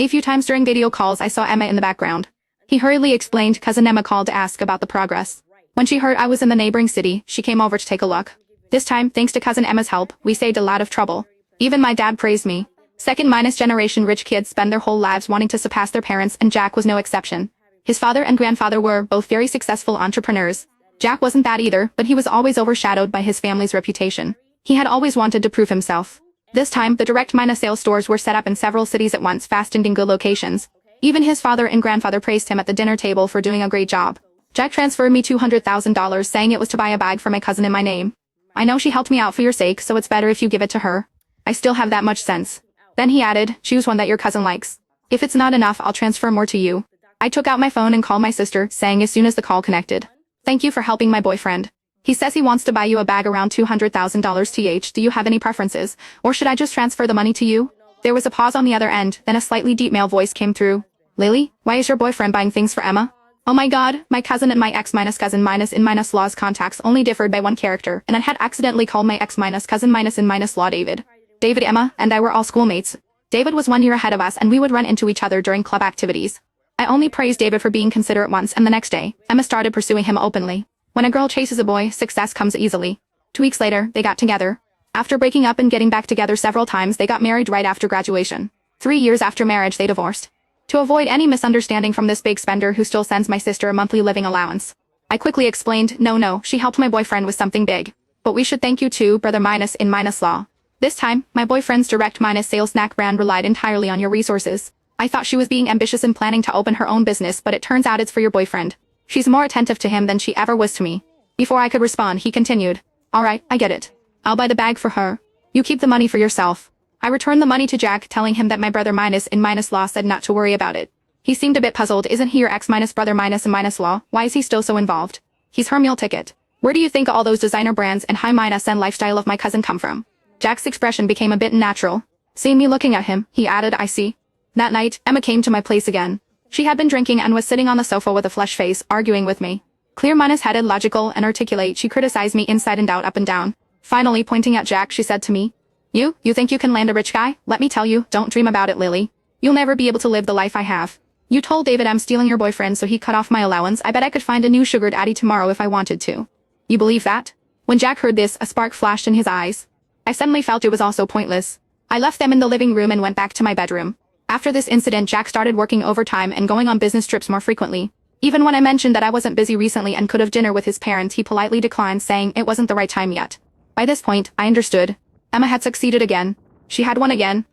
A few times during video calls I saw Emma in the background. He hurriedly explained cousin Emma called to ask about the progress. When she heard I was in the neighboring city, she came over to take a look. This time, thanks to cousin Emma's help, we saved a lot of trouble. Even my dad praised me. Second-generation rich kids spend their whole lives wanting to surpass their parents, and Jack was no exception. His father and grandfather were both very successful entrepreneurs. Jack wasn't that either, but he was always overshadowed by his family's reputation. He had always wanted to prove himself. This time, the direct sales stores were set up in several cities at once, fast and in good locations. Even his father and grandfather praised him at the dinner table for doing a great job. Jack transferred me $200,000, saying it was to buy a bag for my cousin in my name. I know she helped me out for your sake, so it's better if you give it to her. I still have that much sense. Then he added, choose one that your cousin likes. If it's not enough, I'll transfer more to you. I took out my phone and called my sister, saying as soon as the call connected, thank you for helping my boyfriend. He says he wants to buy you a bag around $200,000 th. Do you have any preferences, or should I just transfer the money to you? There was a pause on the other end, then a slightly deep male voice came through. Lily, why is your boyfriend buying things for Emma? Oh my god, my cousin and my ex-cousin-in-law's contacts only differed by one character, and I had accidentally called my ex-cousin-in-law David. David, Emma, and I were all schoolmates. David was 1 year ahead of us and we would run into each other during club activities. I only praised David for being considerate once, and the next day, Emma started pursuing him openly. When a girl chases a boy, success comes easily. 2 weeks later, they got together. After breaking up and getting back together several times, they got married right after graduation. 3 years after marriage, they divorced. To avoid any misunderstanding from this big spender who still sends my sister a monthly living allowance, I quickly explained, no, she helped my boyfriend with something big. But we should thank you too, brother -in-law. This time, my boyfriend's direct sales snack brand relied entirely on your resources. I thought she was being ambitious and planning to open her own business, but it turns out it's for your boyfriend. She's more attentive to him than she ever was to me. Before I could respond, he continued, alright, I get it. I'll buy the bag for her. You keep the money for yourself. I returned the money to Jack, telling him that my brother -in-law said not to worry about it. He seemed a bit puzzled. Isn't he your ex-brother -in-law? Why is he still so involved? He's her meal ticket. Where do you think all those designer brands and high-end lifestyle of my cousin come from? Jack's expression became a bit unnatural. Seeing me looking at him, he added, I see. That night, Emma came to my place again. She had been drinking and was sitting on the sofa with a flushed face, arguing with me. Clear-headed, logical, and articulate, she criticized me inside and out, up and down. Finally, pointing at Jack, she said to me, You think you can land a rich guy? Let me tell you, don't dream about it, Lily. You'll never be able to live the life I have. You told David I'm stealing your boyfriend so he cut off my allowance. I bet I could find a new sugar daddy tomorrow if I wanted to. You believe that? When Jack heard this, a spark flashed in his eyes. I suddenly felt it was also pointless. I left them in the living room and went back to my bedroom. After this incident, Jack started working overtime and going on business trips more frequently. Even when I mentioned that I wasn't busy recently and could have dinner with his parents, he politely declined, saying it wasn't the right time yet. By this point, I understood. Emma had succeeded again. She had won again,